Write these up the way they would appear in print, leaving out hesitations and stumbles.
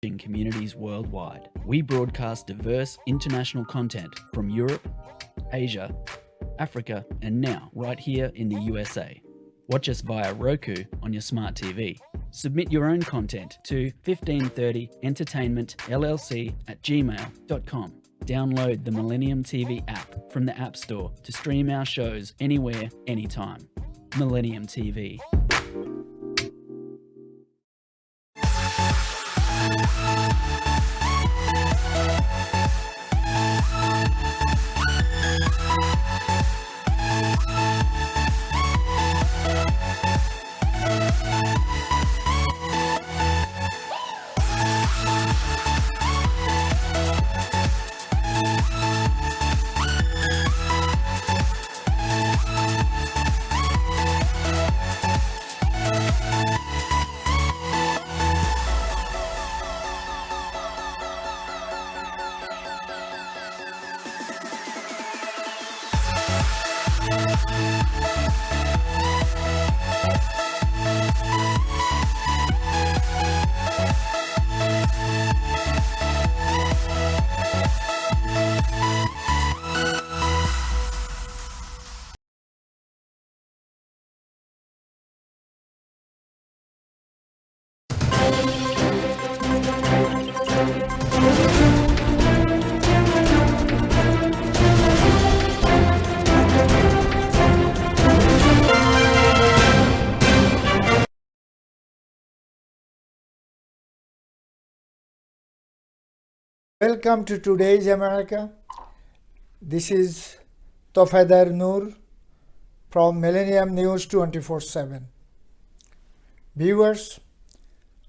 communities worldwide. We broadcast diverse international content from Europe, Asia, Africa, and now right here in the USA. Watch us via Roku on your smart TV. Submit your own content to 1530entertainmentllc@gmail.com. Download the Millennium TV app from the App Store to stream our shows anywhere, anytime. Millennium TV. Welcome to today's America. This is Tofader Nur from Millennium News 24/7. Viewers,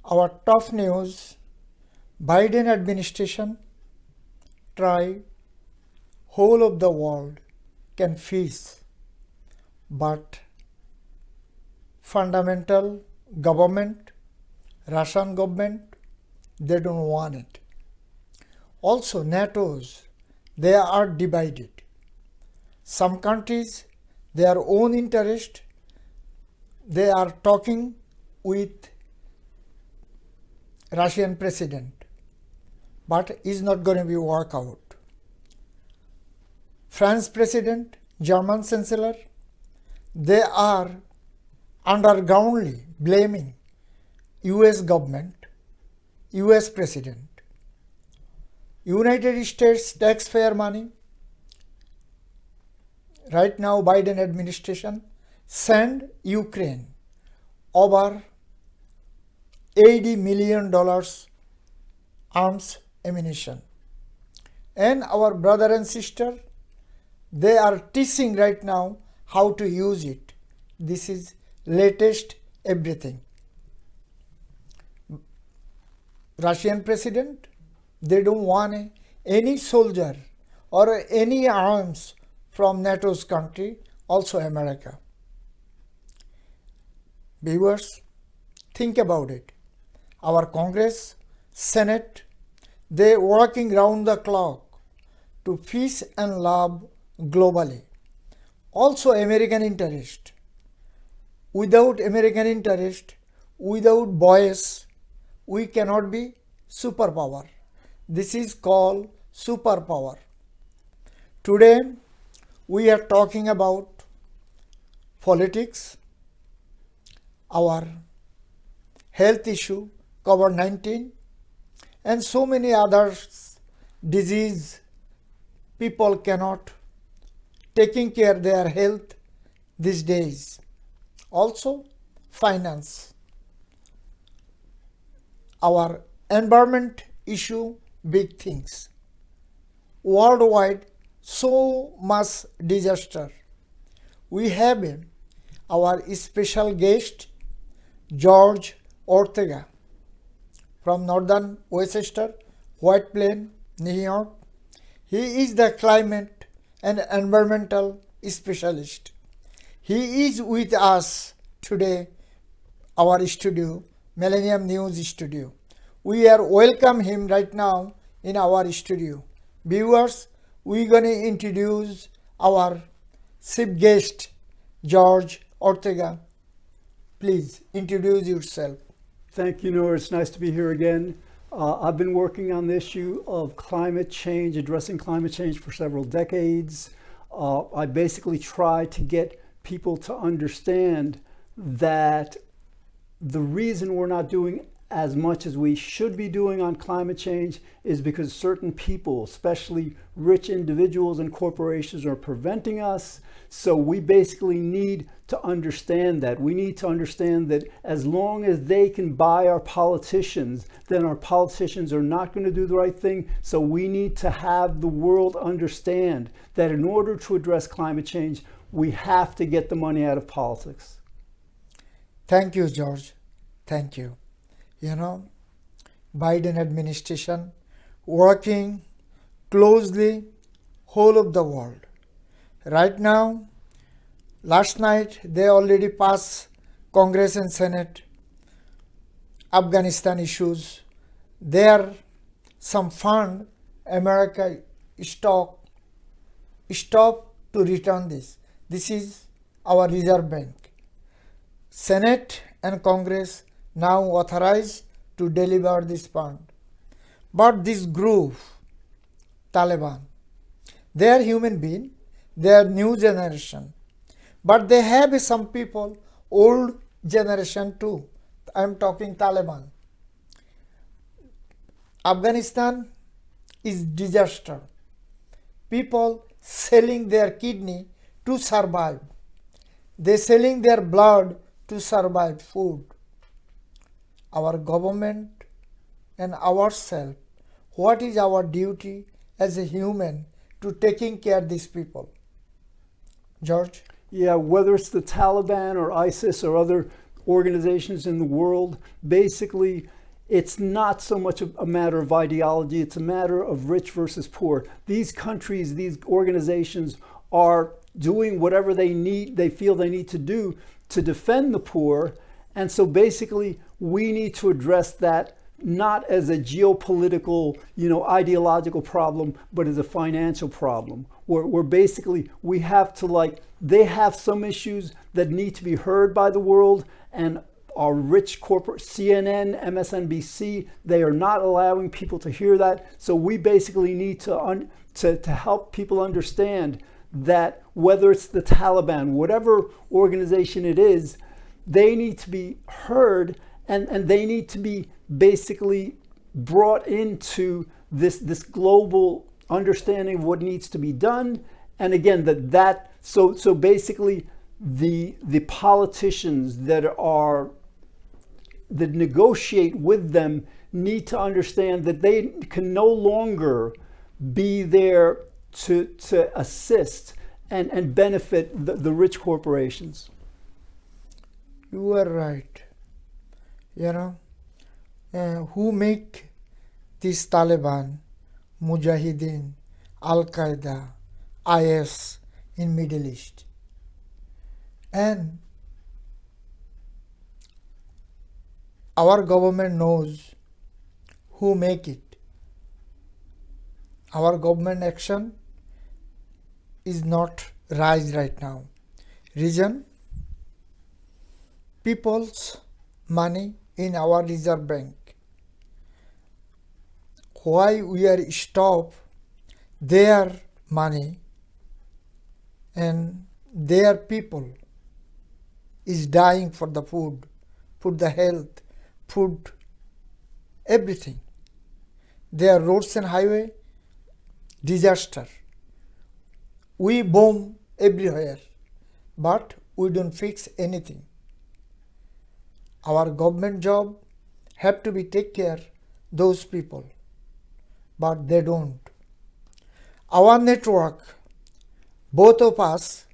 our top news: Biden administration try whole of the world can feast, but fundamental government, Russian government, they don't want it. Also, NATO's, they are divided. Some countries, their own interest, they are talking with Russian president, but is not going to be work out. France president, German chancellor, they are undergroundly blaming US government, US president. United States taxpayer money. Right now, Biden administration send Ukraine over $80 million arms ammunition. And our brother and sister, they are teaching right now how to use it. This is latest everything. Russian president, they don't want any soldier or any arms from NATO's country, also America. Viewers, think about it. Our Congress, Senate, they working round the clock to peace and love globally. Also American interest. Without American interest, without voice, we cannot be superpower. This is called superpower. Today, we are talking about politics, our health issue, COVID-19, and so many other disease. People cannot taking care of their health these days. Also, finance. Our environment issue, big things. Worldwide, so much disaster. We have our special guest, George Ortega, from Northern Westchester, White Plain, New York. He is the climate and environmental specialist. He is with us today, our studio, Millennium News studio. We are welcome him right now in our studio. Viewers, we're going to introduce our chief guest, George Ortega. Please introduce yourself. Thank you, Nur. It's nice to be here again. I've been working on the issue of climate change, addressing climate change for several decades. I basically try to get people to understand that the reason we're not doing as much as we should be doing on climate change is because certain people, especially rich individuals and corporations, are preventing us. So we basically need to understand that. We need to understand that as long as they can buy our politicians, then our politicians are not going to do the right thing. So we need to have the world understand that in order to address climate change, we have to get the money out of politics. Thank you, George. Thank you. You know, Biden administration working closely whole of the world. Right now, last night they already passed Congress and Senate Afghanistan issues. There some fund America stop to return this. This is our Reserve Bank. Senate and Congress now authorized to deliver this fund. But this group, Taliban, they are human beings, they are new generation. But they have some people, old generation too. I am talking Taliban. Afghanistan is disaster. People selling their kidney to survive. They selling their blood to survive food. Our government and ourselves, what is our duty as a human to taking care of these people? George? Yeah, whether it's the Taliban or ISIS or other organizations in the world, basically it's not so much a matter of ideology, it's a matter of rich versus poor. These countries, these organizations are doing whatever they feel they need to do to defend the poor. And so basically we need to address that not as a geopolitical, ideological problem, but as a financial problem. Where basically we have to they have some issues that need to be heard by the world, and our rich corporate CNN, MSNBC, they are not allowing people to hear that. So we basically need to help people understand that whether it's the Taliban, whatever organization it is, they need to be heard, and they need to be basically brought into this global understanding of what needs to be done. And again, so basically the politicians that negotiate with them need to understand that they can no longer be there to assist and benefit the rich corporations. You are right. Who make this Taliban, Mujahideen, Al-Qaeda, IS in Middle East? And our government knows who make it. Our government action is not rise right now. Reason? People's money in our Reserve Bank. Why we are stop their money and their people is dying for the food, the health, food, everything. Their roads and highway, disaster. We bomb everywhere, but we don't fix anything. Our government job have to be take care those people, but they don't. Our network, both of us,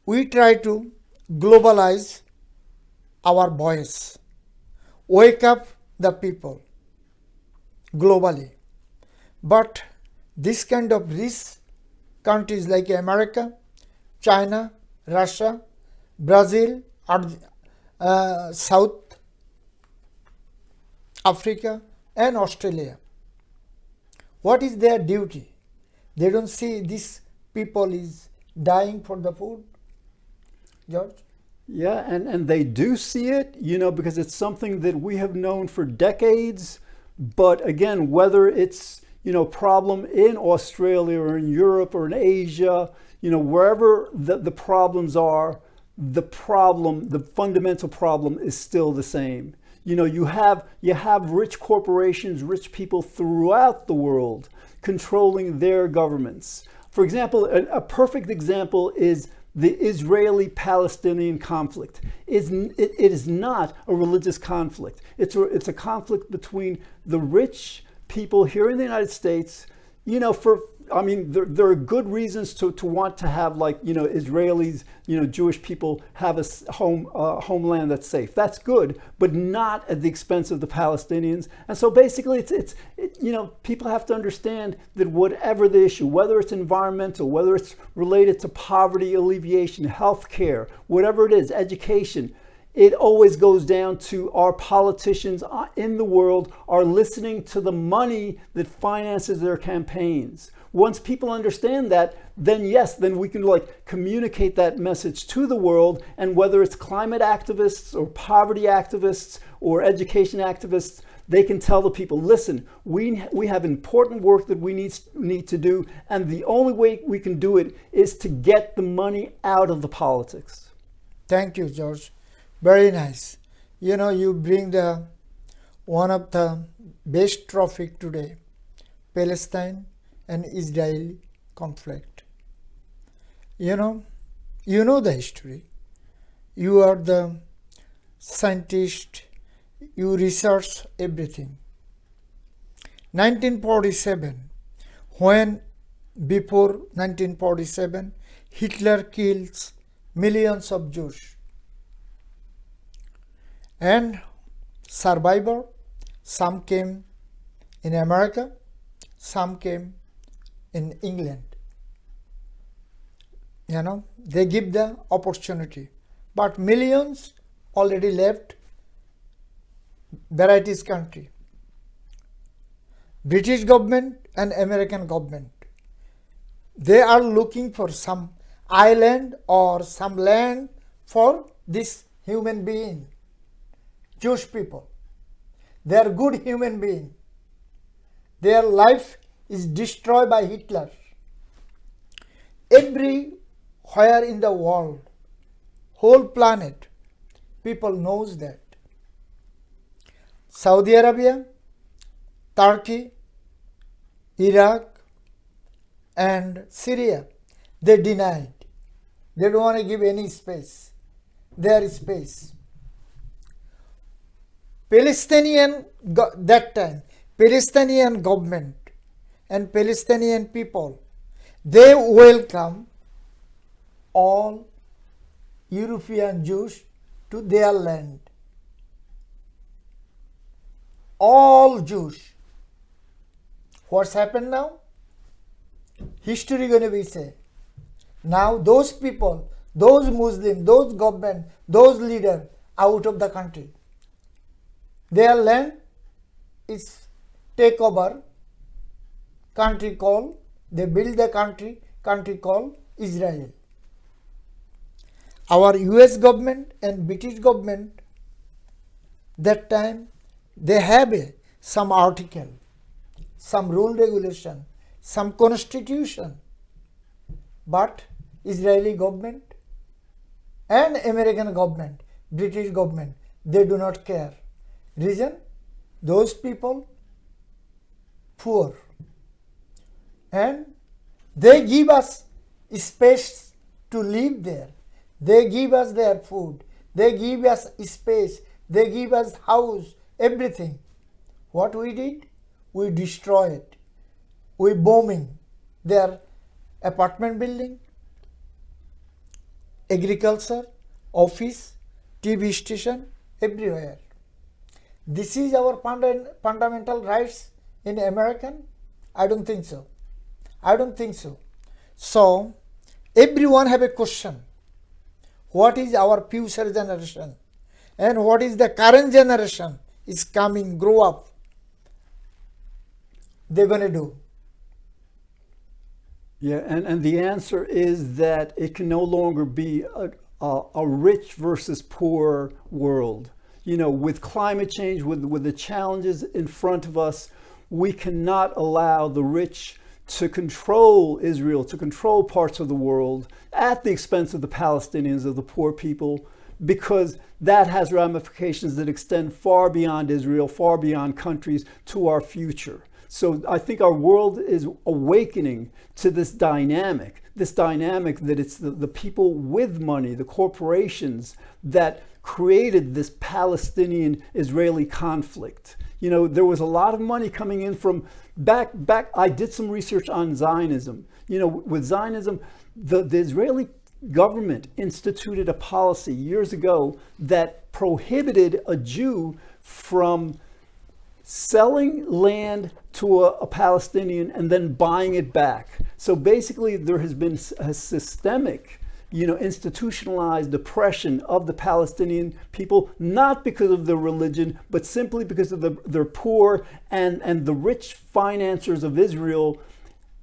we try to globalize our voice, wake up the people globally. But this kind of rich countries like America, China, Russia, Brazil, South Africa and Australia, what is their duty? They don't see these people is dying for the food, George? Yeah, and they do see it, because it's something that we have known for decades, But again, whether it's, problem in Australia or in Europe or in Asia, wherever the problems are, the fundamental problem is still the same. You have rich corporations, rich people throughout the world controlling their governments. For example, a perfect example is the Israeli-Palestinian conflict. It is not a religious conflict. It's a conflict between the rich people here in the United States. There are good reasons to want to have, Israelis, Jewish people have a homeland that's safe. That's good, but not at the expense of the Palestinians. And so basically, it's people have to understand that whatever the issue, whether it's environmental, whether it's related to poverty alleviation, healthcare, whatever it is, education, it always goes down to our politicians in the world are listening to the money that finances their campaigns. Once people understand that, then we can communicate that message to the world, and whether it's climate activists or poverty activists or education activists, they can tell the people, listen, we have important work that we need to do, and the only way we can do it is to get the money out of the politics. Thank you, George. Very nice. You bring one of the best topic today, Palestine and Israeli conflict. You know the history. You are the scientist. You research everything. 1947, before 1947, Hitler kills millions of Jews. And survivor, some came in America, some came in England. They give the opportunity. But millions already left varieties country. British government and American government, they are looking for some island or some land for this human being. Jewish people, they are good human beings. Their life is destroyed by Hitler. Everywhere in the world, whole planet, people knows that. Saudi Arabia, Turkey, Iraq, and Syria, they denied. They don't want to give any space, their space. That time, Palestinian government and Palestinian people, they welcome all European Jews to their land. All Jews. What's happened now? History going to be said. Now those people, those Muslims, those government, those leaders out of the country. Their land is take over, country called, they build the country called Israel. Our US government and British government, that time, they have some article, some rule regulation, some constitution. But Israeli government and American government, British government, they do not care. Reason? Those people poor, and they give us space to live there. They give us their food. They give us space. They give us house, everything. What we did? We destroyed. We bombing their apartment building, agriculture, office, TV station, everywhere. This is our fundamental rights in American? I don't think so. So, everyone have a question. What is our future generation? And what is the current generation is coming, grow up? They're going to do. Yeah, and the answer is that it can no longer be a rich versus poor world. with climate change, with the challenges in front of us, we cannot allow the rich to control Israel, to control parts of the world at the expense of the Palestinians, of the poor people, because that has ramifications that extend far beyond Israel, far beyond countries, to our future. So I think our world is awakening to this dynamic that it's the people with money, the corporations, that created this Palestinian-Israeli conflict. There was a lot of money coming in from back. I did some research on Zionism. With Zionism, the Israeli government instituted a policy years ago that prohibited a Jew from selling land to a Palestinian and then buying it back. So basically there has been a systemic, institutionalized oppression of the Palestinian people, not because of their religion, but simply because of their poor, and the rich financiers of Israel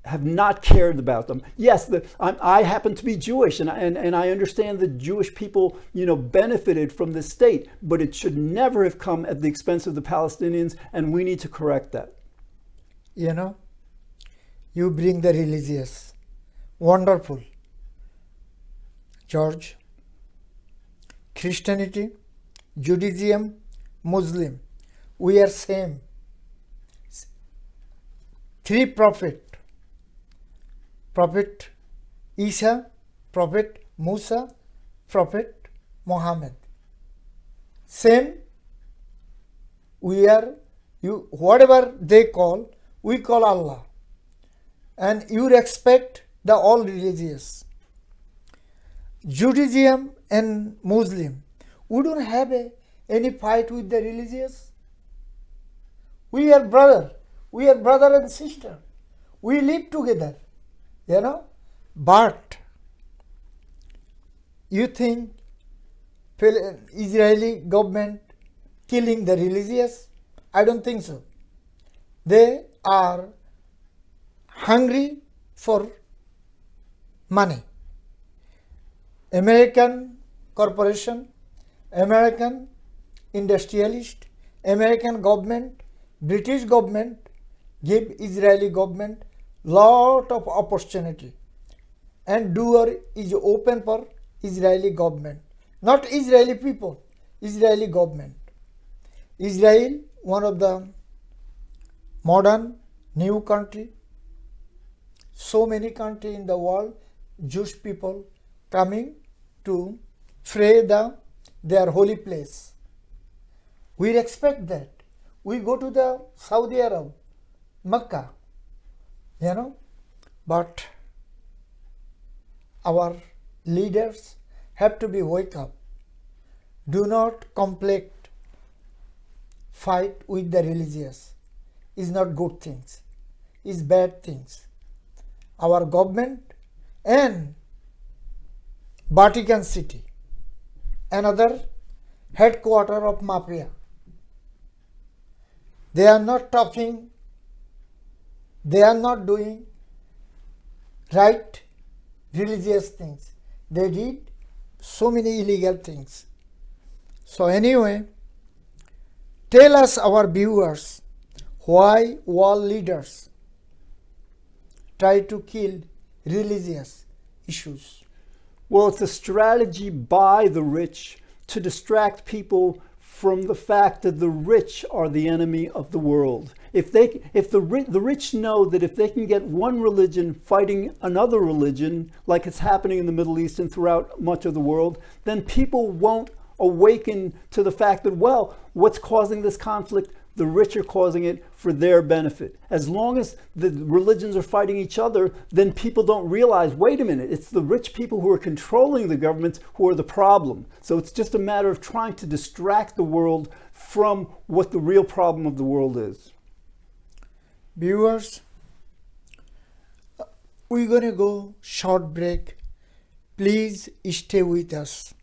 have not cared about them. Yes, I happen to be Jewish, and I understand that Jewish people, benefited from this state, but it should never have come at the expense of the Palestinians, and we need to correct that. You bring the religious. Wonderful. George, Christianity, Judaism, Muslim, we are same. 3 prophets. Prophet Isa, Prophet Musa, Prophet Mohammed. Same, we are, whatever they call, we call Allah. And you respect the all religious. Judaism and Muslim, we don't have any fight with the religious. We are brother and sister. We live together. But you think Israeli government killing the religious? I don't think so. They are hungry for money. American corporation, American industrialist, American government, British government give Israeli government lot of opportunity, and door is open for Israeli government, not Israeli people, Israeli government. Israel, one of the modern new country, so many country in the world, Jewish people coming to pray their holy place. We respect that. We go to the Saudi Arab, Mecca, but our leaders have to be wake up. Do not conflict, fight with the religious. Is not good things, is bad things. Our government and Vatican City, another headquarter of mafia. They are not talking, they are not doing right religious things. They did so many illegal things. So anyway, tell us, our viewers, why world leaders try to kill religious issues. Well, it's a strategy by the rich to distract people from the fact that the rich are the enemy of the world. If the rich know that if they can get one religion fighting another religion, like it's happening in the Middle East and throughout much of the world, then people won't awaken to the fact that, well, what's causing this conflict? The rich are causing it for their benefit. As long as the religions are fighting each other, then people don't realize, wait a minute, it's the rich people who are controlling the governments who are the problem. So it's just a matter of trying to distract the world from what the real problem of the world is. Viewers, we're going to go short break. Please stay with us.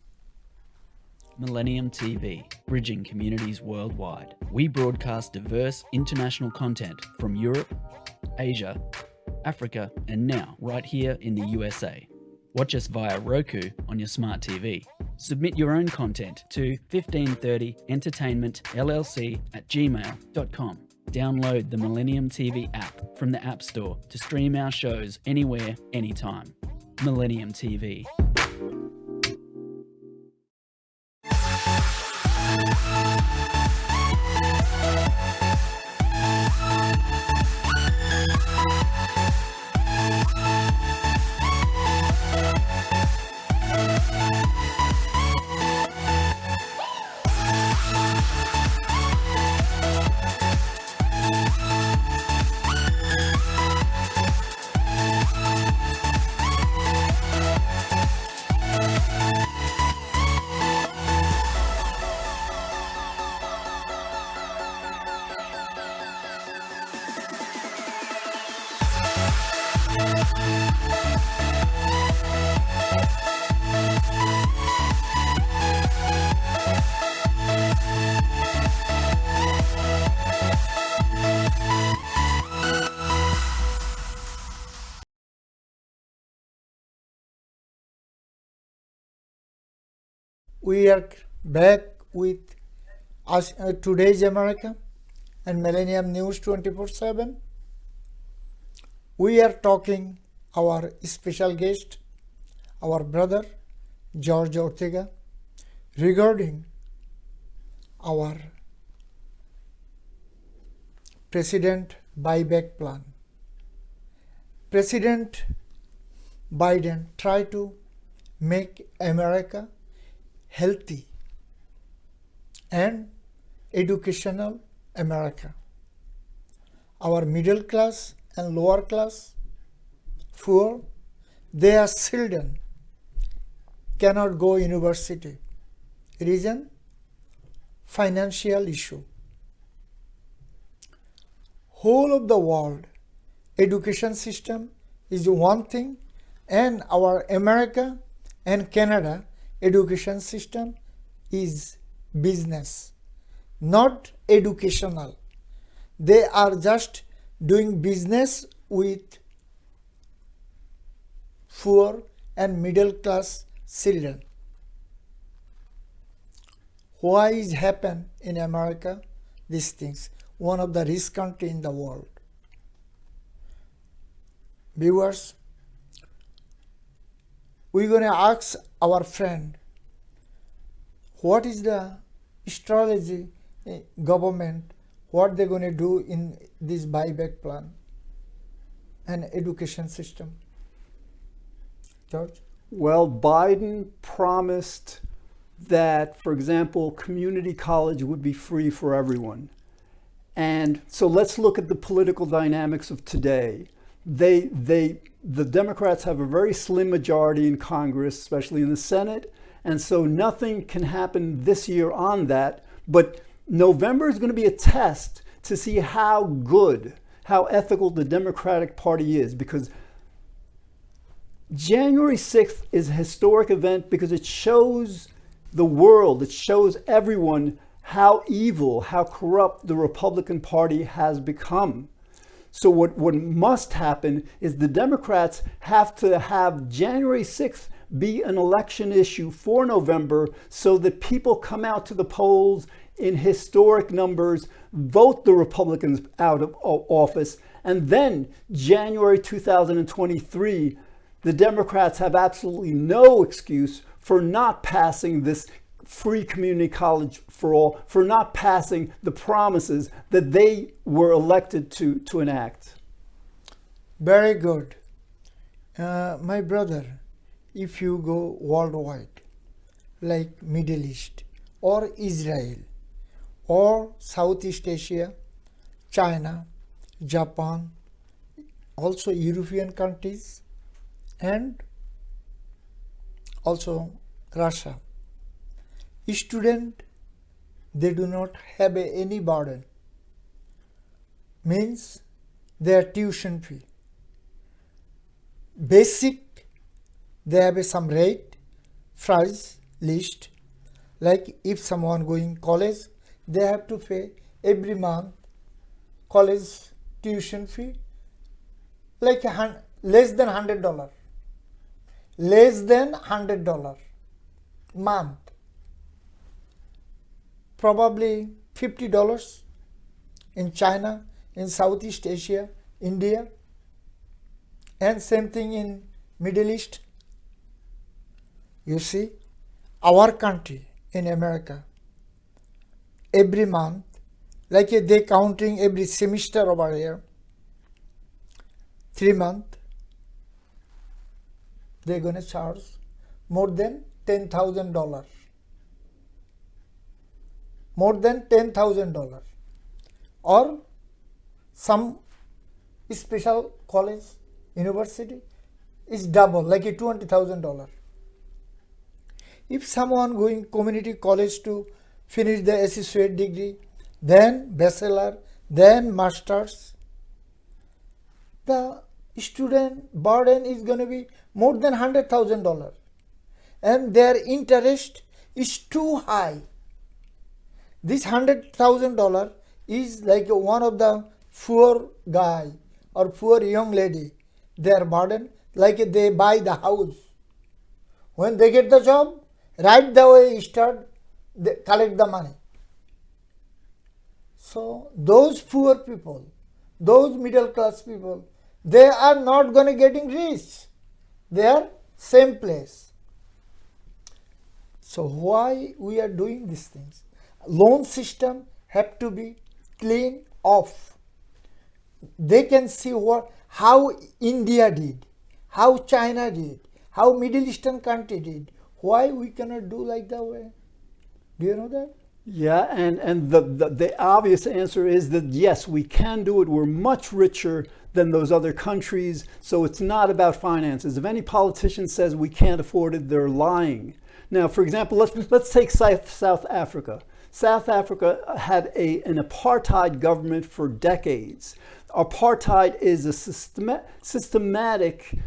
Millennium TV, bridging communities worldwide. We broadcast diverse international content from Europe, Asia, Africa, and now right here in the USA. Watch us via Roku on your smart TV. Submit your own content to 1530entertainmentllc@gmail.com. Download the Millennium TV app from the App Store to stream our shows anywhere, anytime. Millennium TV. We are back with us, today's America and Millennium News 24/7. We are talking our special guest, our brother George Ortega, regarding our President buyback plan. President Biden tried to make America healthy and educational America. Our middle class and lower class poor, their children cannot go university. Reason? Financial issue. Whole of the world education system is one thing, and our America and Canada education system is business, not educational. They are just doing business with poor and middle class children. Why is happen in America these things? One of the rich country in the world. Viewers, we're going to ask our friend, what is the strategy government, what they're going to do in this buyback plan and education system? George? Well, Biden promised that, for example, community college would be free for everyone. And so let's look at the political dynamics of today. The Democrats have a very slim majority in Congress, especially in the Senate, and so nothing can happen this year on that. But November is going to be a test to see how good, how ethical the Democratic Party is, because January 6th is a historic event because it shows the world, it shows everyone how evil, how corrupt the Republican Party has become. So what must happen is the Democrats have to have January 6th be an election issue for November so that people come out to the polls in historic numbers, vote the Republicans out of office, and then January 2023, the Democrats have absolutely no excuse for not passing this free community college for all, for not passing the promises that they were elected to enact. Very good. My brother, if you go worldwide, like Middle East or Israel or Southeast Asia, China, Japan, also European countries, and also Russia, student, they do not have any burden. Means their tuition fee. Basic, they have some rate, price list. Like if someone going college, they have to pay every month college tuition fee, like less than $100. Less than $100. month, probably $50 in China, in Southeast Asia, India, and same thing in Middle East. You see, our country in America, every month, like they counting every semester over here, 3 months, they're going to charge more than $10,000. More than $10,000. Or some special college, university is double, like a $20,000. If someone going community college to finish the associate degree, then bachelor, then masters, the student burden is going to be more than $100,000, and their interest is too high. This $100,000 is like one of the poor guy or poor young lady, their burden, like they buy the house. When they get the job, right away start they collect the money. So those poor people, those middle class people, they are not going to getting rich. They are same place. So why we are doing these things? Loan system have to be clean off. They can see how India did, how China did, how Middle Eastern country did. Why we cannot do like that way? Do you know that? Yeah, and the obvious answer is that yes, we can do it. We're much richer than those other countries, so it's not about finances. If any politician says we can't afford it, they're lying. Now, for example, let's take South Africa. South Africa had an apartheid government for decades. Apartheid is a systematic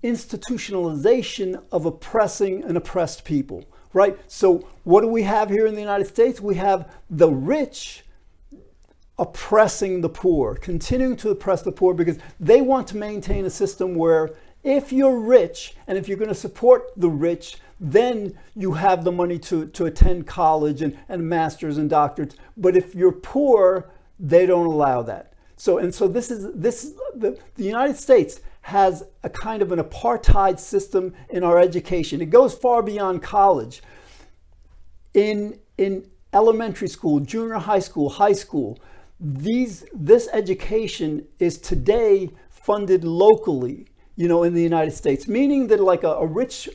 institutionalization of oppressing an oppressed people, right? So what do we have here in the United States? We have the rich oppressing the poor, continuing to oppress the poor because they want to maintain a system where if you're rich and if you're going to support the rich, then you have the money to attend college and masters and doctorates. But if you're poor, they don't allow that. So the United States has a kind of an apartheid system in our education. It goes far beyond college. In elementary school, junior high school, this education is today funded locally, in the United States, meaning that like a rich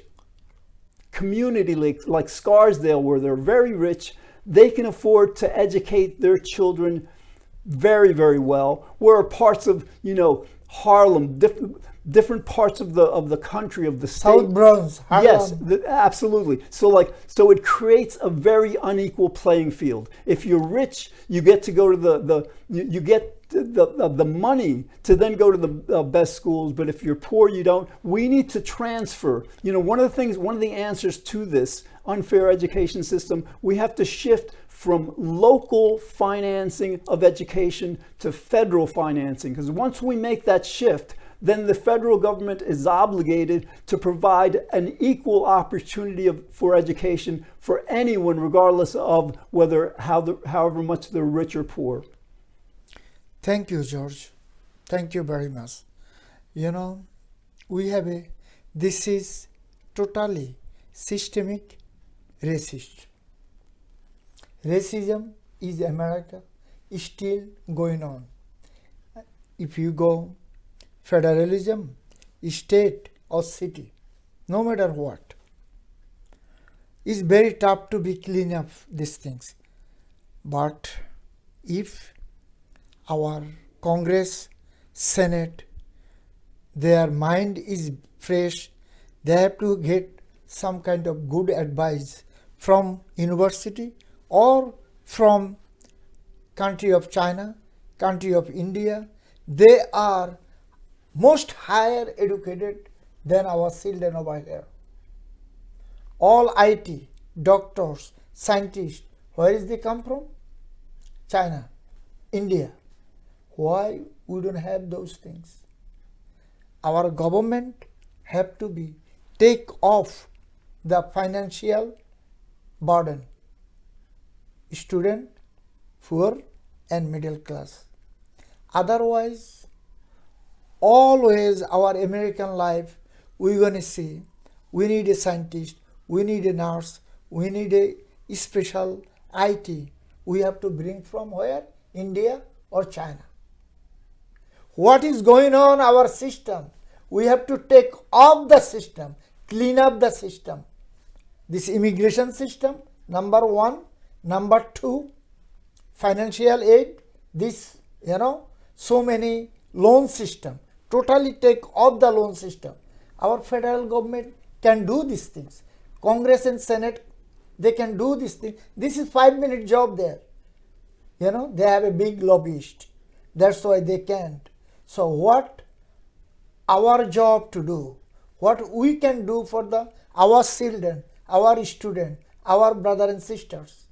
community like Scarsdale, where they're very rich, they can afford to educate their children very, very well. Where parts of, Harlem, different parts of the country, of the state. South Bronx, Harlem. Yes, absolutely. So it creates a very unequal playing field. If you're rich, you get to go to the money to then go to the best schools, but if you're poor, you don't. We need to transfer. One of the answers to this unfair education system, we have to shift from local financing of education to federal financing, because once we make that shift, then the federal government is obligated to provide an equal opportunity for education for anyone, regardless of however much they're rich or poor. Thank you, George. Thank you very much. This is totally systemic racist. Racism is America still going on. If you go federalism, state or city, no matter what, it's very tough to be clean up these things. But if our Congress, Senate, their mind is fresh, they have to get some kind of good advice from university or from country of China, country of India. They are most higher educated than our children over here. All IT, doctors, scientists, where is they come from? China, India. Why we don't have those things? Our government have to take off the financial burden. Student, poor and middle class. Otherwise, always our American life, we're going to see, we need a scientist, we need a nurse, we need a special IT. We have to bring from where? India or China. What is going on our system? We have to take off the system, clean up the system. This immigration system, number one. Number two, financial aid, this, so many loan system, totally take off the loan system. Our federal government can do these things. Congress and Senate, they can do this thing. This is 5-minute job there. They have a big lobbyist. That's why they can't. So what our job to do, what we can do for our children, our student, our brother and sisters.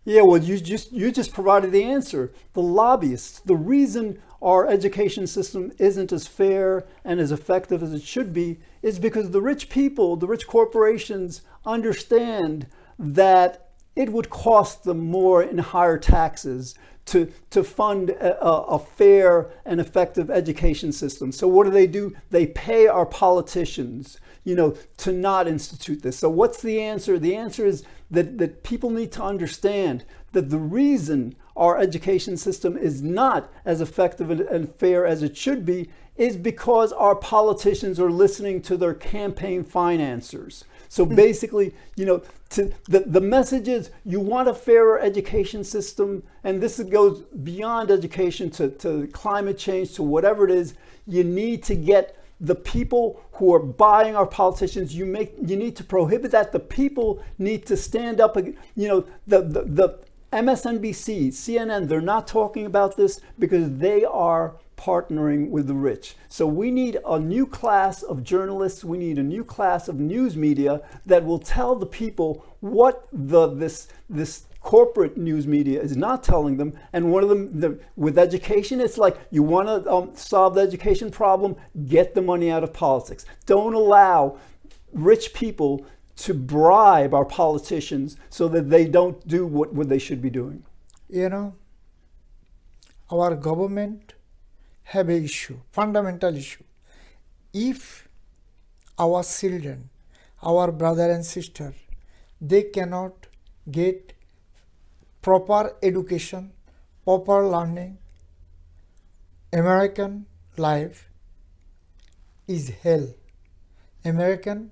Yeah, well, you just provided the answer. The lobbyists, the reason our education system isn't as fair and as effective as it should be is because the rich people, the rich corporations understand that it would cost them more in higher taxes to fund a fair and effective education system. So what do? They pay our politicians, to not institute this. So what's the answer? The answer is that people need to understand that the reason our education system is not as effective and fair as it should be is because our politicians are listening to their campaign financiers. So basically, the message is you want a fairer education system, and this goes beyond education to climate change, to whatever it is. You need to get the people who are buying our politicians, you need to prohibit that. The people need to stand up. The MSNBC, CNN, they're not talking about this because they are partnering with the rich. So we need a new class of journalists. We need a new class of news media that will tell the people what this corporate news media is not telling them. And one of them, with education, it's like, you want to solve the education problem, get the money out of politics. Don't allow rich people to bribe our politicians so that they don't do what they should be doing. Our government have an issue, fundamental issue. If our children, our brother and sister, they cannot get proper education, proper learning, American life is hell. American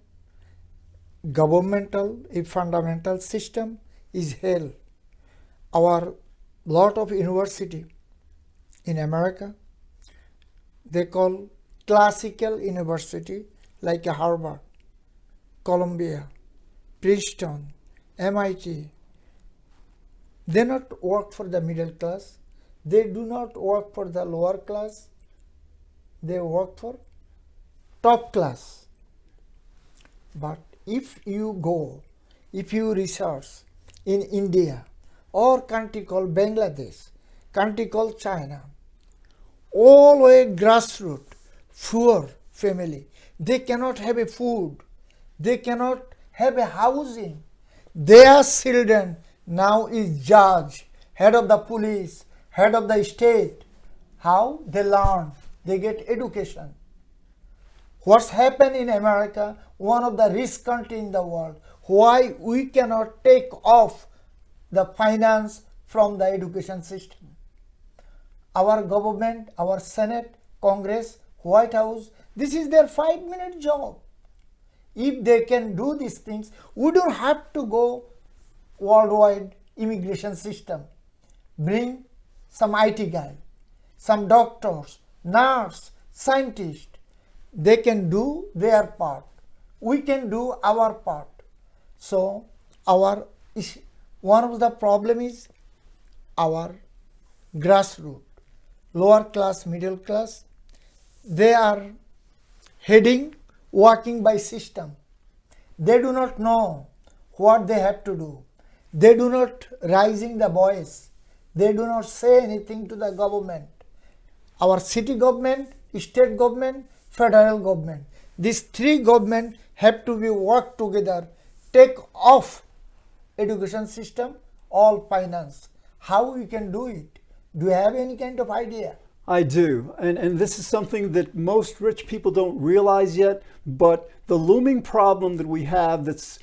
governmental, a fundamental system is hell. Our lot of university in America, they call classical university like Harvard, Columbia, Princeton, MIT. They not work for the middle class. They do not work for the lower class. They work for top class. But if you research in India or country called Bangladesh, country called China, all way grassroots, poor family, they cannot have a food, they cannot have a housing. Their children now is judge, head of the police, head of the state. How? They learn, they get education. What's happened in America, one of the rich country in the world, why we cannot take off the finance from the education system? Our government, our Senate, Congress, White House, this is their 5-minute job. If they can do these things, we don't have to go worldwide immigration system. Bring some IT guy, some doctors, nurse, scientist. They can do their part. We can do our part. So one of the problem is our grassroots, lower class, middle class. They are heading, working by system. They do not know what they have to do. They do not raising the voice. They do not say anything to the government. Our city government, state government, federal government. These three governments have to be work together, take off education system, all finance. How we can do it? Do you have any kind of idea? I do. And this is something that most rich people don't realize yet, but the looming problem that we have that's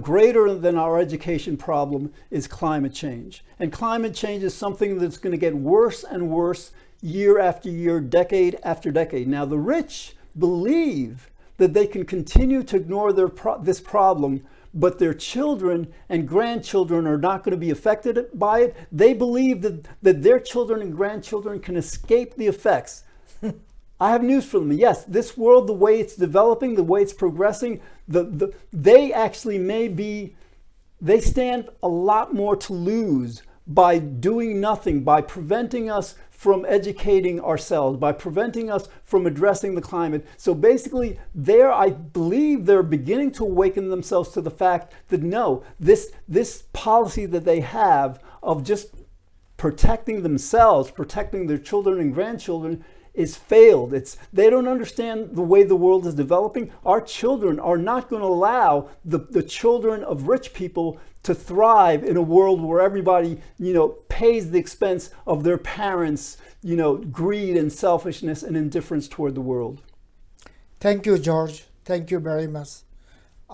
greater than our education problem is climate change. And climate change is something that's going to get worse and worse year after year, decade after decade. Now, the rich believe that they can continue to ignore this problem, but their children and grandchildren are not going to be affected by it. They believe that their children and grandchildren can escape the effects. I have news for them. Yes, this world, the way it's developing, the way it's progressing, they actually they stand a lot more to lose by doing nothing, by preventing us from educating ourselves, by preventing us from addressing the climate. So basically, I believe they're beginning to awaken themselves to the fact that no, this policy that they have of just protecting themselves, protecting their children and grandchildren, is failed. They don't understand the way the world is developing. Our children are not going to allow the children of rich people to thrive in a world where everybody, pays the expense of their parents, greed and selfishness and indifference toward the world. Thank you, George. Thank you very much.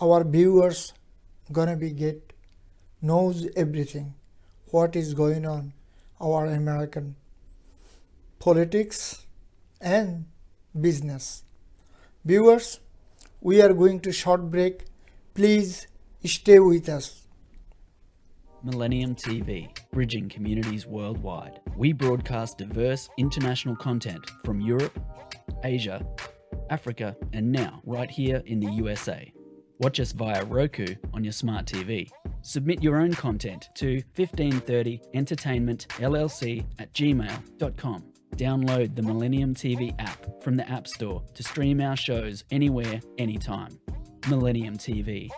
Our viewers gonna knows everything, what is going on, our American politics and business. Viewers, we are going to short break. Please stay with us. Millennium TV, bridging communities worldwide. We broadcast diverse international content from Europe, Asia, Africa, and now right here in the USA. Watch us via Roku on your smart TV. Submit your own content to 1530entertainmentllc@gmail.com. Download the Millennium TV app from the App Store to stream our shows anywhere, anytime. Millennium TV.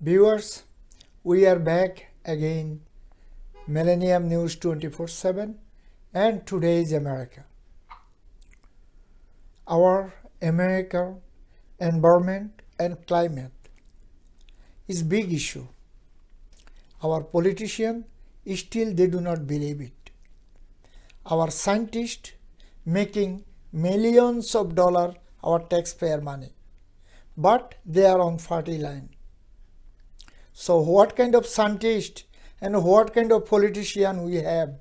Viewers, we are back again, Millennium News 24/7 and Today's America. Our American environment and climate is big issue. Our politicians still they do not believe it. Our scientists making millions of dollars, our taxpayer money, but they are on party line. So what kind of scientist and what kind of politician we have?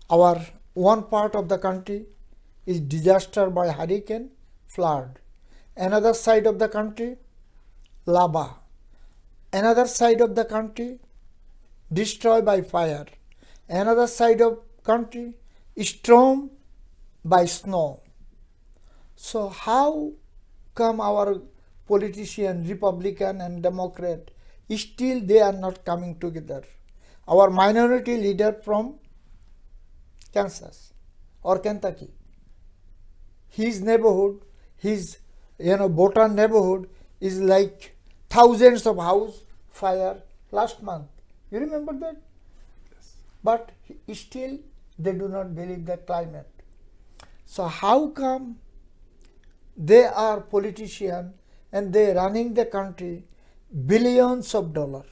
Our one part of the country is disaster by hurricane, flood. Another side of the country, lava. Another side of the country, destroyed by fire. Another side of country, storm by snow. So how come our politician, Republican and Democrat, still they are not coming together? Our minority leader from Kansas or Kentucky, his neighborhood, his Bhutan neighborhood is like thousands of house fire last month. You remember that? Yes. But still they do not believe the climate. So how come they are politicians and they running the country billions of dollars?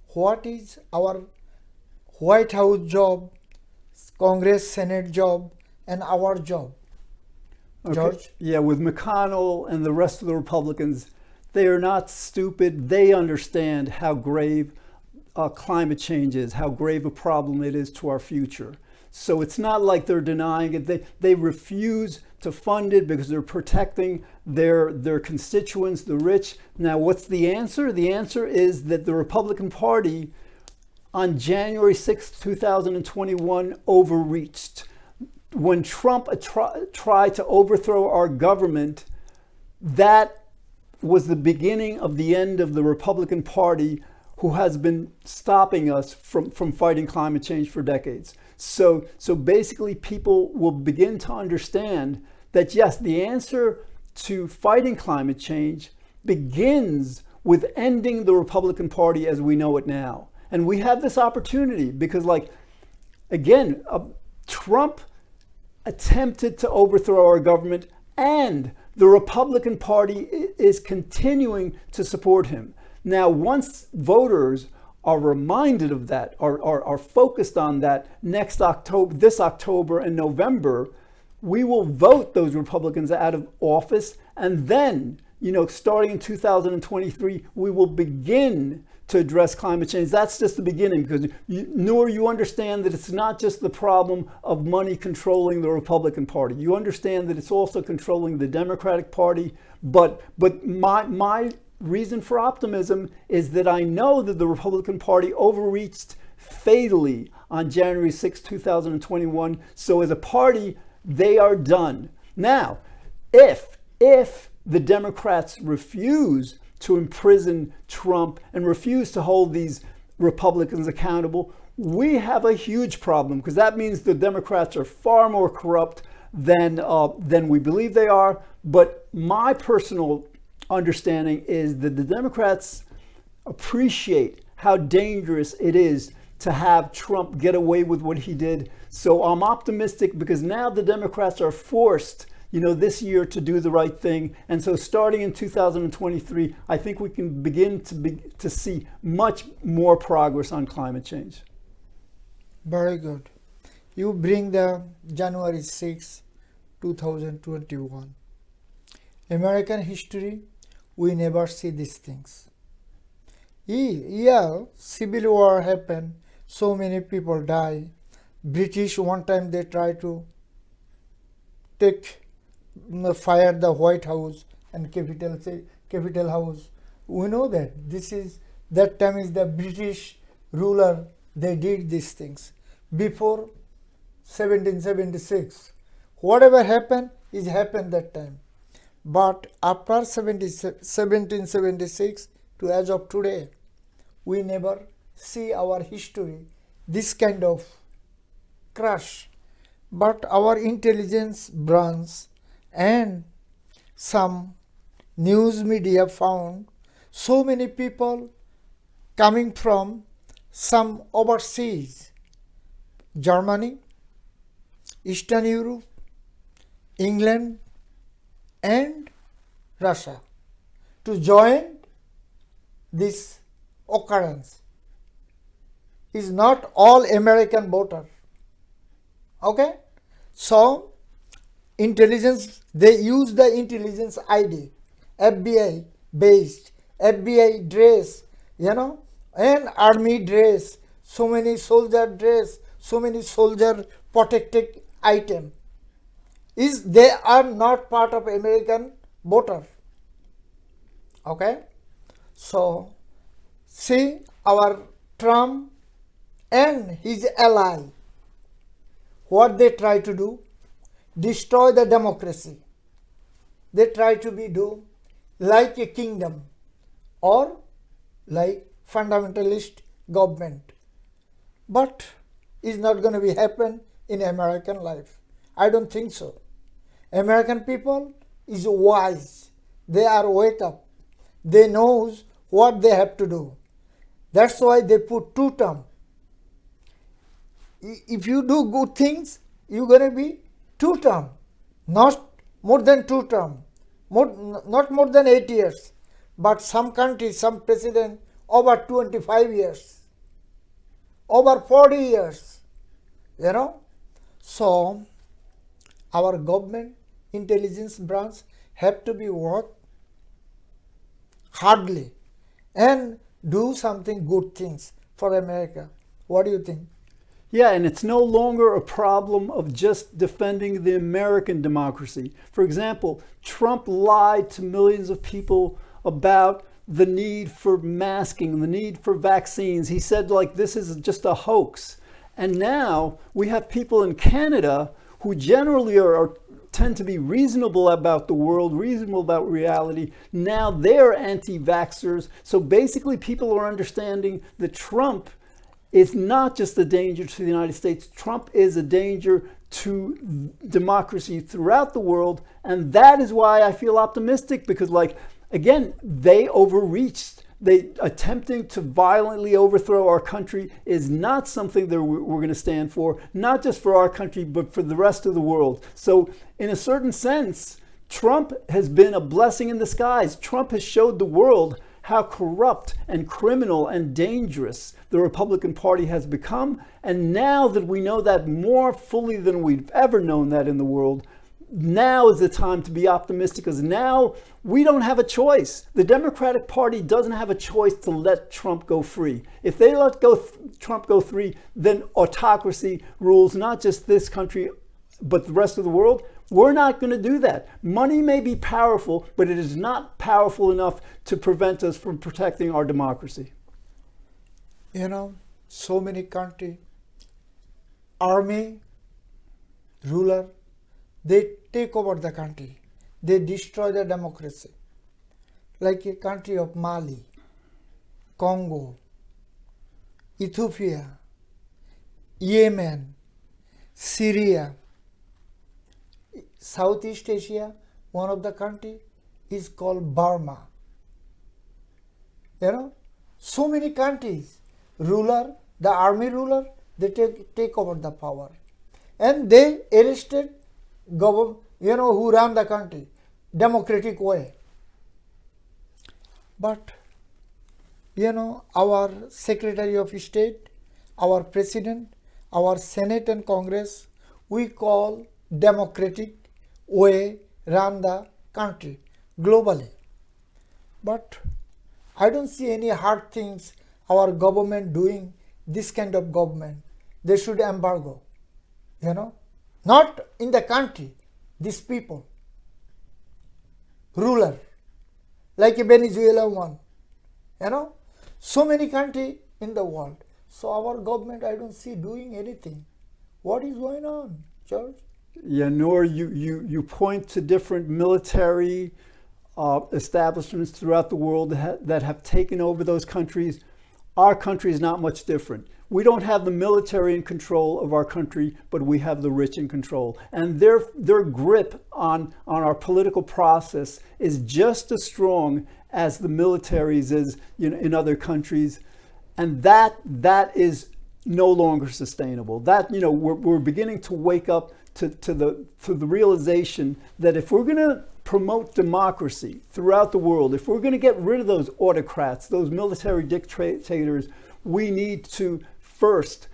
What is our White House job, Congress, Senate job, and our job? Okay. George? Yeah, with McConnell and the rest of the Republicans, They are not stupid. They understand how grave climate change is, how grave a problem it is to our future. So it's not like they're denying it. They refuse to fund it because they're protecting their constituents, the rich. Now, what's the answer? The answer is that the Republican Party on January 6, 2021 overreached. When Trump tried to overthrow our government, that was the beginning of the end of the Republican Party, who has been stopping us from fighting climate change for decades. So basically people will begin to understand that yes, the answer to fighting climate change begins with ending the Republican Party as we know it now. And we have this opportunity because, again, Trump attempted to overthrow our government, and the Republican Party is continuing to support him. Now, once voters are reminded of that, are focused on that this October and November, we will vote those Republicans out of office. And then, starting in 2023, we will begin to address climate change. That's just the beginning, because Nur, you understand that it's not just the problem of money controlling the Republican Party. You understand that it's also controlling the Democratic Party. But my reason for optimism is that I know that the Republican Party overreached fatally on January 6, 2021. So as a party, they are done. Now, if the Democrats refuse to imprison Trump and refuse to hold these Republicans accountable, we have a huge problem, because that means the Democrats are far more corrupt than we believe they are. But my personal understanding is that the Democrats appreciate how dangerous it is to have Trump get away with what he did. So I'm optimistic, because now the Democrats are forced, this year to do the right thing. And so starting in 2023, I think we can begin to see much more progress on climate change. Very good. You bring the January 6, 2021. American history, we never see these things. Yeah, civil war happened, so many people die. British, one time they try to fire the White House and Capitol House. We know that time is the British ruler, they did these things. Before 1776, whatever happened, is happened that time. But after 1776 to as of today, we never see our history, this kind of crash. But our intelligence branch and some news media found so many people coming from some overseas, Germany, Eastern Europe, England, and Russia, to join this occurrence. Is not all American voter. Okay? So, intelligence, they use the intelligence ID, FBI based, FBI dress, and army dress, so many soldier dress, so many soldier protected item. They are not part of American voter. Okay? So, see our Trump and his ally, what they try to do, destroy the democracy. They try to do like a kingdom or like fundamentalist government. But it's not going to be happen in American life. I don't think so. American people is wise. They are wake up. They knows what they have to do. That's why they put 2 term. If you do good things, you're going to be 2 term, not more than 2 term, not more than 8 years. But some countries, some president over 25 years, over 40 years, So, our government intelligence branch have to be work hardly, and do something good things for America. What do you think? Yeah, and it's no longer a problem of just defending the American democracy. For example, Trump lied to millions of people about the need for masking, the need for vaccines. He said, like, this is just a hoax. And now we have people in Canada who generally tend to be reasonable about the world, reasonable about reality. Now they're anti-vaxxers. So basically people are understanding that Trump is not just a danger to the United States. Trump is a danger to democracy throughout the world. And that is why I feel optimistic, because, like, again, they overreached. They attempting to violently overthrow our country is not something that we're going to stand for, not just for our country, but for the rest of the world. So in a certain sense, Trump has been a blessing in disguise. Trump has showed the world how corrupt and criminal and dangerous the Republican Party has become. And now that we know that more fully than we've ever known that in the world, now is the time to be optimistic, because now we don't have a choice. The Democratic Party doesn't have a choice to let Trump go free. If they let Trump go free, then autocracy rules not just this country, but the rest of the world. We're not going to do that. Money may be powerful, but it is not powerful enough to prevent us from protecting our democracy. You know, so many countries, army, ruler, they take over the country. They destroy the democracy. Like a country of Mali, Congo, Ethiopia, Yemen, Syria, Southeast Asia, one of the country is called Burma. You know, so many countries, ruler, the army ruler, they take over the power. And they arrested government, who ran the country, democratic way. But, our Secretary of State, our President, our Senate and Congress, we call democratic way run the country globally. But I don't see any hard things our government doing this kind of government. They should embargo, not in the country, these people, ruler, like a Venezuela one, so many countries in the world. So our government, I don't see doing anything. What is going on, George? Yeah, Nur, you point to different military establishments throughout the world that have taken over those countries. Our country is not much different. We don't have the military in control of our country, but we have the rich in control. And their grip on our political process is just as strong as the military's is in other countries. And that is no longer sustainable. That, we're beginning to wake up to the realization that if we're going to promote democracy throughout the world, if we're going to get rid of those autocrats, those military dictators, we need to first,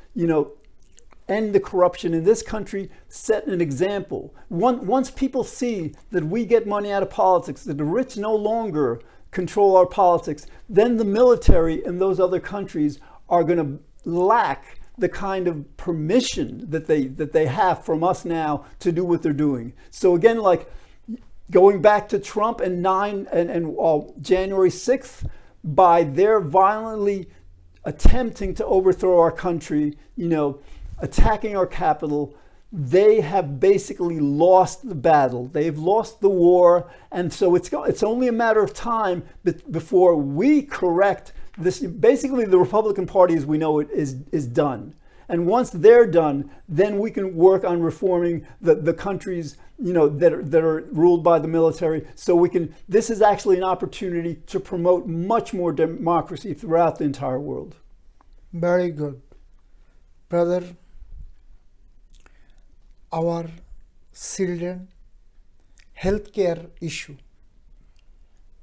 end the corruption in this country, set an example. Once people see that we get money out of politics, that the rich no longer control our politics, then the military in those other countries are going to lack the kind of permission that they have from us now to do what they're doing. So again, like going back to Trump and January 6th, by their violently attempting to overthrow our country, attacking our capital, they have basically lost the battle. They've lost the war. And so it's only a matter of time before we correct this. Basically, the Republican Party, as we know it, is done. And once they're done, then we can work on reforming the countries, that are ruled by the military. So this is actually an opportunity to promote much more democracy throughout the entire world. Very good. Brother, our children healthcare issue,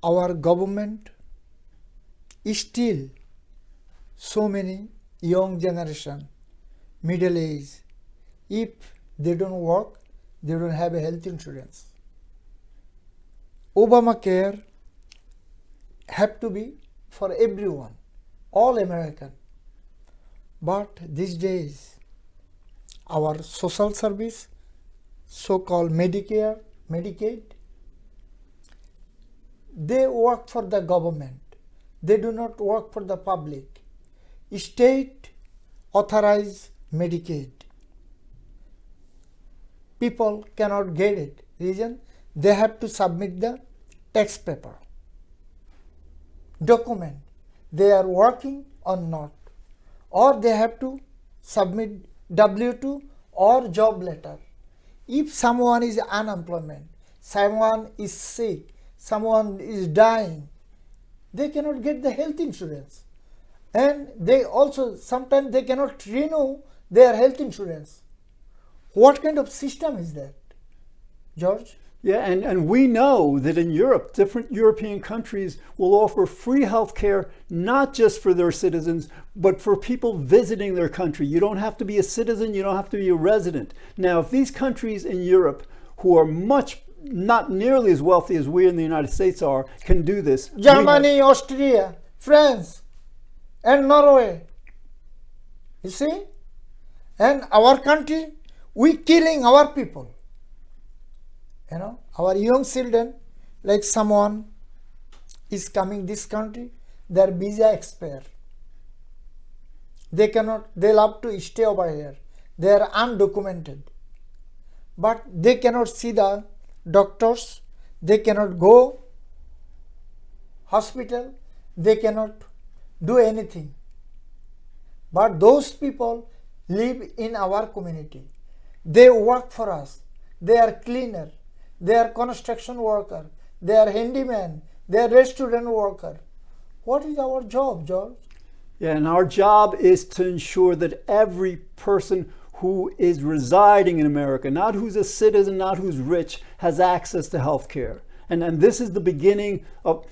our government is still so many young generation, middle age, if they don't work, they don't have a health insurance. Obamacare have to be for everyone, all American. But these days, our social service, so-called Medicare, Medicaid, they work for the government. They do not work for the public. State authorize Medicaid. People cannot get it. Reason? They have to submit the tax paper, document they are working or not, or they have to submit W-2 or job letter. If someone is unemployment, someone is sick, someone is dying, they cannot get the health insurance. And they also, sometimes they cannot renew their health insurance. What kind of system is that, George? Yeah, and we know that in Europe, different European countries will offer free health care, not just for their citizens, but for people visiting their country. You don't have to be a citizen, you don't have to be a resident. Now, if these countries in Europe, who are not nearly as wealthy as we in the United States are, can do this. Germany, Austria, France, and Norway. You see? And our country, we killing our people. You know, our young children, like someone is coming this country, their visa expire. They love to stay over here. They are undocumented. But they cannot see the doctors, they cannot go hospital, they cannot do anything. But those people live in our community. They work for us. They are cleaner. They are construction worker, they are handyman, they are restaurant worker. What is our job, George? Yeah, and our job is to ensure that every person who is residing in America, not who's a citizen, not who's rich, has access to health care. And this is the beginning of,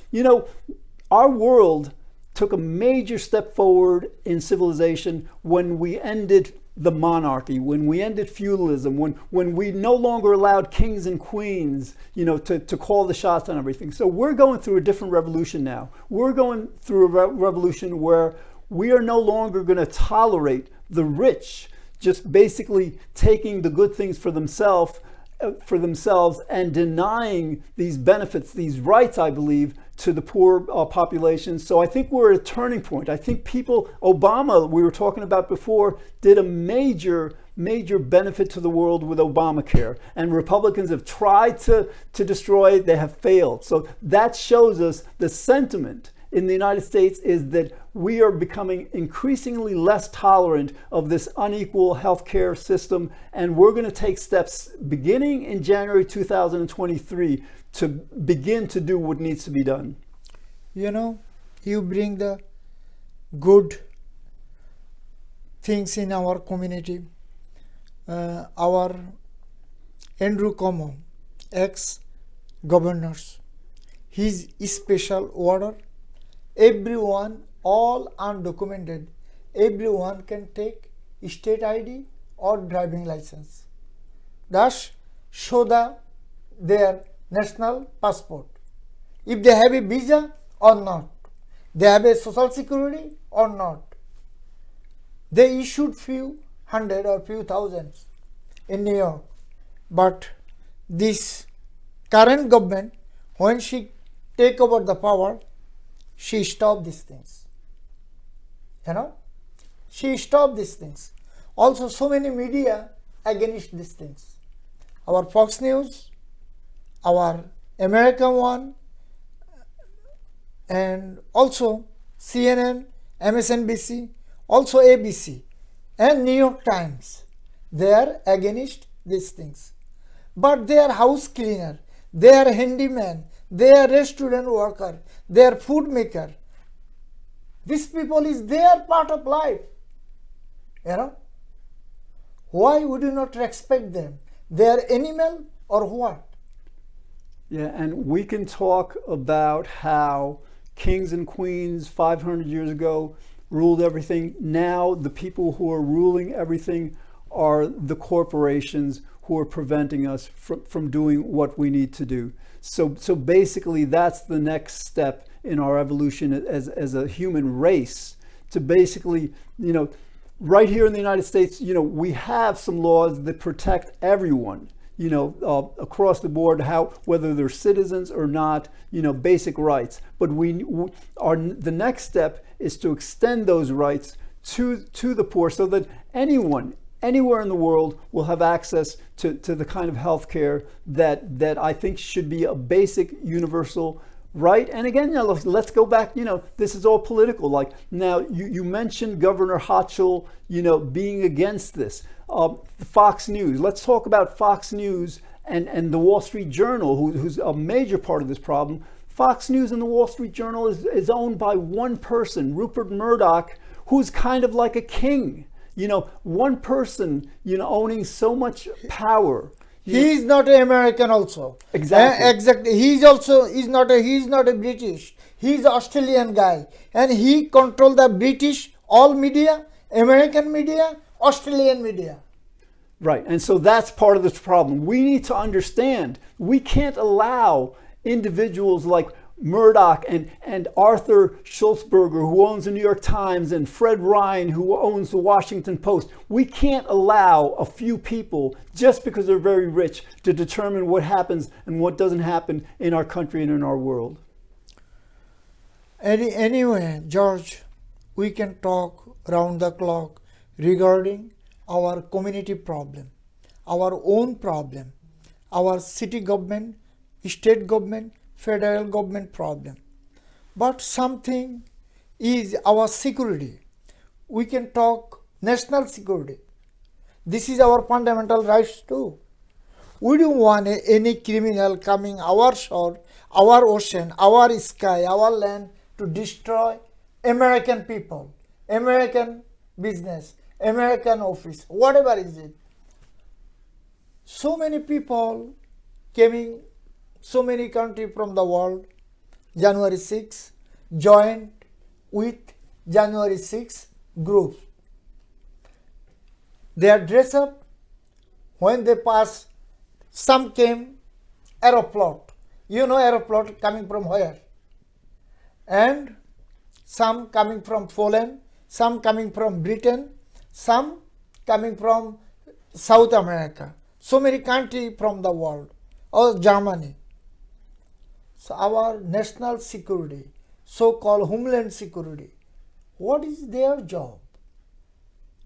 our world took a major step forward in civilization when we ended the monarchy, when we ended feudalism, when we no longer allowed kings and queens, to call the shots on everything. So we're going through a different revolution now. We're going through a revolution where we are no longer going to tolerate the rich just basically taking the good things for themselves and denying these benefits, these rights, I believe, to the poor population. So I think we're at a turning point. I think Obama, we were talking about before, did a major benefit to the world with Obamacare. And Republicans have tried to destroy it, they have failed. So that shows us the sentiment in the United States is that we are becoming increasingly less tolerant of this unequal healthcare system, and we're going to take steps beginning in January 2023 to begin to do what needs to be done. You bring the good things in our community. Our Andrew Cuomo, ex-governors, his special order, everyone, all undocumented, everyone can take state ID or driving license. Thus, show their national passport. If they have a visa or not, they have a social security or not. They issued few hundred or few thousands in New York. But this current government, when she take over the power, she stopped these things. She stopped these things. Also, so many media against these things. Our Fox News, our American one, and also CNN, MSNBC, also ABC, and New York Times. They are against these things. But they are house cleaner, they are handyman, they are restaurant worker, they are food maker. These people is their part of life. Why would you not respect them? They are animal or what? Yeah, and we can talk about how kings and queens 500 years ago ruled everything. Now the people who are ruling everything are the corporations who are preventing us from doing what we need to do. So basically that's the next step in our evolution as a human race to basically, right here in the United States, we have some laws that protect everyone, across the board, whether they're citizens or not, basic rights. But the next step is to extend those rights to the poor so that anyone, anywhere in the world will have access to the kind of health care that I think should be a basic universal right. And again, let's go back, this is all political. Like now you mentioned Governor Hochul, being against this. Fox News, let's talk about Fox News and the Wall Street Journal, who's a major part of this problem. Fox News and the Wall Street Journal is owned by one person, Rupert Murdoch, who's kind of like a king. One person, owning so much power. He is not an American also. Exactly. Exactly. He's not a British. He's Australian guy. And he control the British, all media, American media, Australian media. Right. And so that's part of this problem. We need to understand we can't allow individuals like Murdoch and Arthur Schultzberger, who owns the New York Times, and Fred Ryan, who owns the Washington Post. We can't allow a few people, just because they're very rich, to determine what happens and what doesn't happen in our country and in our world. Anyway, George, we can talk round the clock regarding our community problem, our own problem, our city government, state government, federal government problem. But something is our security. We can talk national security. This is our fundamental rights too. We don't want any criminal coming our shore, our ocean, our sky, our land to destroy American people, American business, American office, whatever is it. So many people coming, so many countries from the world, January 6 joined with January 6 group. They are dressed up. When they pass, some came aeroplot. Aeroplot coming from where? And some coming from Poland, some coming from Britain, some coming from South America. So many countries from the world, or Germany. So our national security, so-called homeland security, what is their job?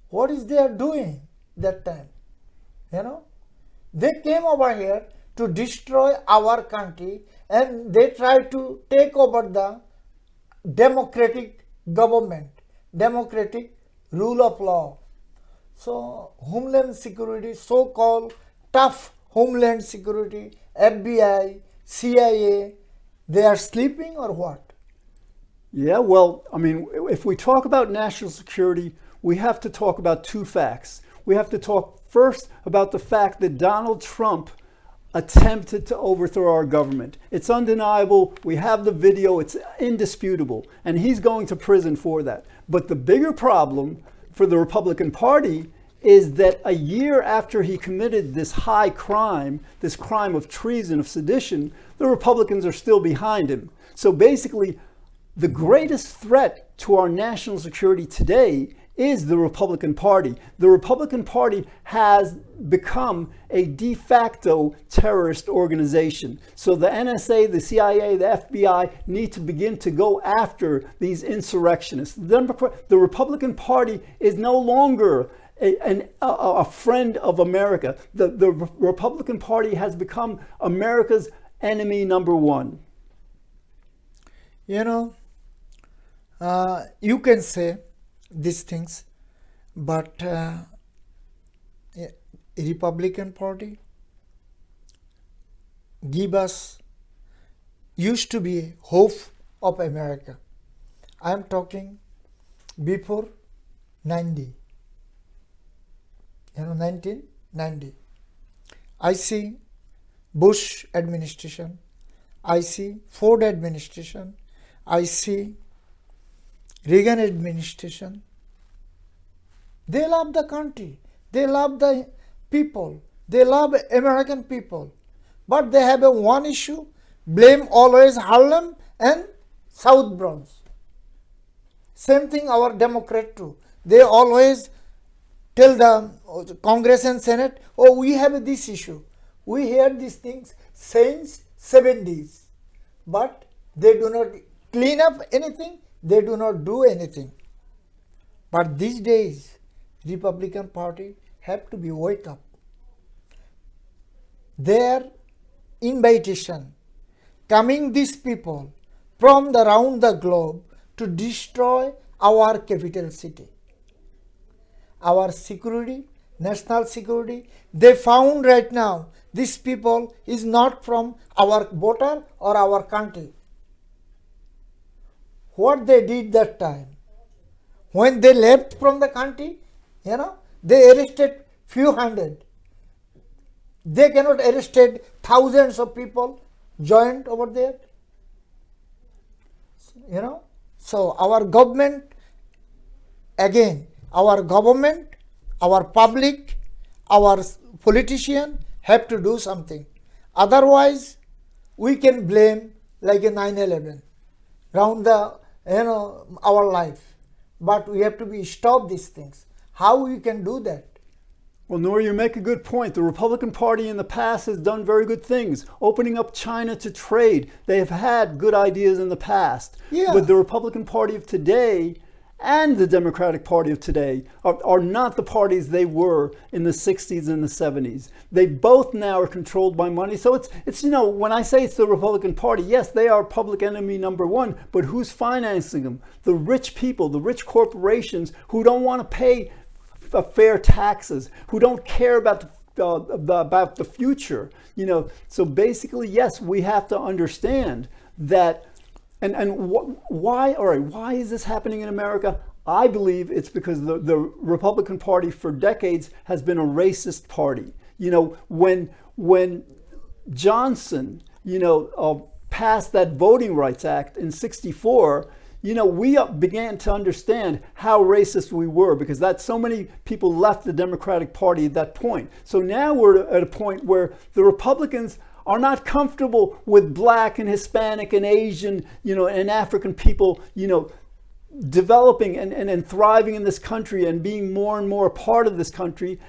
What is they are doing that time? They came over here to destroy our country, and they try to take over the democratic government, democratic rule of law. So homeland security, so-called tough homeland security, FBI, CIA, they are sleeping or what? Yeah, well, if we talk about national security, we have to talk about two facts. We have to talk first about the fact that Donald Trump attempted to overthrow our government. It's undeniable. We have the video. It's indisputable. And he's going to prison for that. But the bigger problem for the Republican Party is that a year after he committed this high crime, this crime of treason, of sedition, the Republicans are still behind him. So basically, the greatest threat to our national security today is the Republican Party. The Republican Party has become a de facto terrorist organization. So the NSA, the CIA, the FBI need to begin to go after these insurrectionists. The Republican Party is no longer a friend of America. The Republican Party has become America's enemy number one. You can say these things, but Republican Party used to be hope of America. I am talking before 1990. I see Bush administration, I see Ford administration, I see Reagan administration. They love the country, they love the people, they love American people, but they have one issue: blame always Harlem and South Bronx. Same thing our Democrat too. They always tell the Congress and Senate, oh, we have this issue. We hear these things since 70s. But they do not clean up anything. They do not do anything. But these days, Republican Party have to be wake up. Their invitation, coming these people from around the globe to destroy our capital city, our security, national security. They found right now these people is not from our border or our country. What they did that time, when they left from the country, they arrested few hundred. They cannot arrested thousands of people joined over there. So our government, again, our government, our public, our politician have to do something. Otherwise, we can blame like a 9/11 round the our life. But we have to stop these things. How we can do that? Well, Nur, you make a good point. The Republican Party in the past has done very good things, opening up China to trade. They have had good ideas in the past. Yeah. But the Republican Party of today and the Democratic Party of today are not the parties they were in the 60s and the 70s. They both now are controlled by money. So it's when I say it's the Republican Party, yes, they are public enemy number one, but who's financing them? The rich people, the rich corporations who don't want to pay fair taxes, who don't care about the future. So basically, yes, we have to understand that. Why is this happening in America? I believe it's because the Republican Party for decades has been a racist party. When Johnson, passed that Voting Rights Act in '64, we began to understand how racist we were, because so many people left the Democratic Party at that point. So now we're at a point where the Republicans are not comfortable with Black and Hispanic and Asian, and African people, developing and thriving in this country and being more and more a part of this country.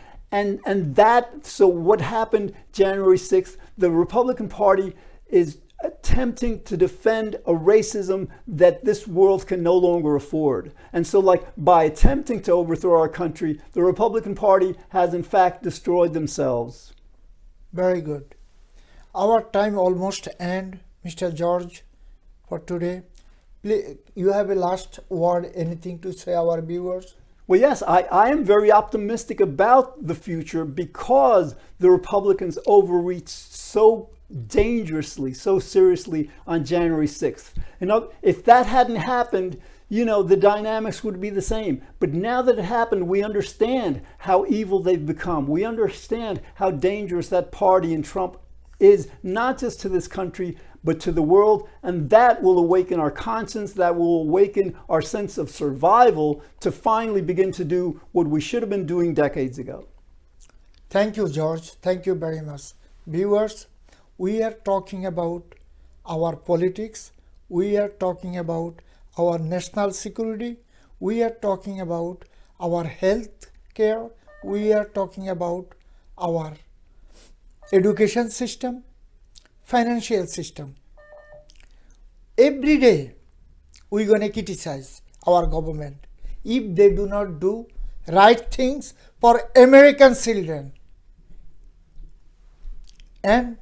So what happened January 6th, the Republican Party is attempting to defend a racism that this world can no longer afford. And so by attempting to overthrow our country, the Republican Party has in fact destroyed themselves. Very good. Our time almost end, Mr. George, for today. Please, you have a last word, anything to say our viewers? Well, yes, I am very optimistic about the future because the Republicans overreached so dangerously, so seriously on January 6th. If that hadn't happened, the dynamics would be the same. But now that it happened, we understand how evil they've become. We understand how dangerous that party and Trump is, not just to this country, but to the world. And that will awaken our conscience, that will awaken our sense of survival to finally begin to do what we should have been doing decades ago. Thank you, George. Thank you very much. Viewers, we are talking about our politics. We are talking about our national security. We are talking about our health care. We are talking about our education system, financial system. Every day we're going to criticize our government if they do not do right things for American children. And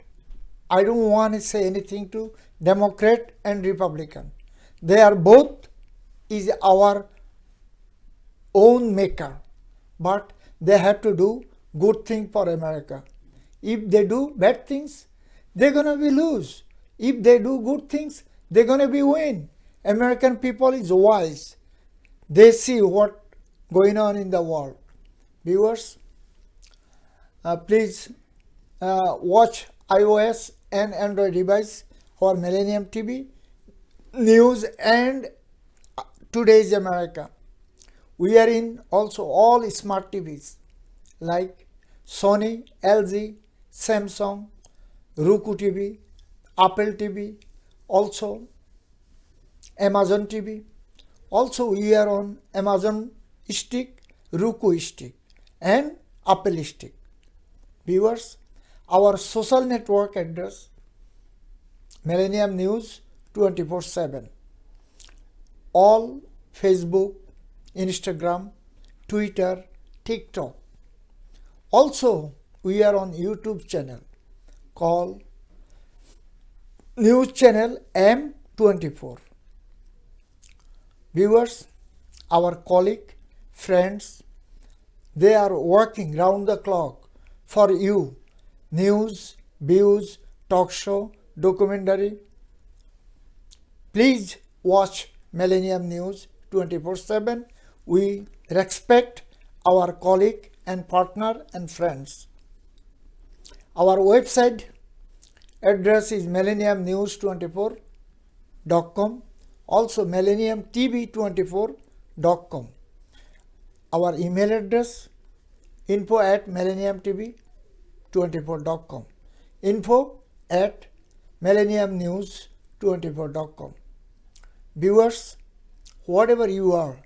I don't want to say anything to Democrat and Republican. They are both is our own maker, but they have to do good thing for America. If they do bad things, they're going to be lose. If they do good things, they're going to be win. American people is wise. They see what going on in the world. Viewers, please watch iOS and Android device or Millennium TV, news and today's America. We are in also all smart TVs like Sony, LG, Samsung, Roku TV, Apple TV, also Amazon TV. Also we are on Amazon Stick, Roku Stick and Apple Stick. Viewers, our social network address Millennium News 24/7. All Facebook, Instagram, Twitter, TikTok. Also, we are on YouTube channel called News Channel M24. Viewers, our colleague, friends, they are working round the clock for you. News, views, talk show, documentary. Please watch Millennium News 24/7. We respect our colleague and partner and friends. Our website address is millenniumnews24.com, also millenniumtv24.com. Our email address info@millenniumtv24.com, info@millenniumnews24.com. Viewers, whatever you are,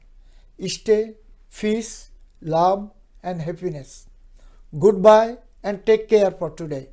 stay, peace, love and happiness. Goodbye and take care for today.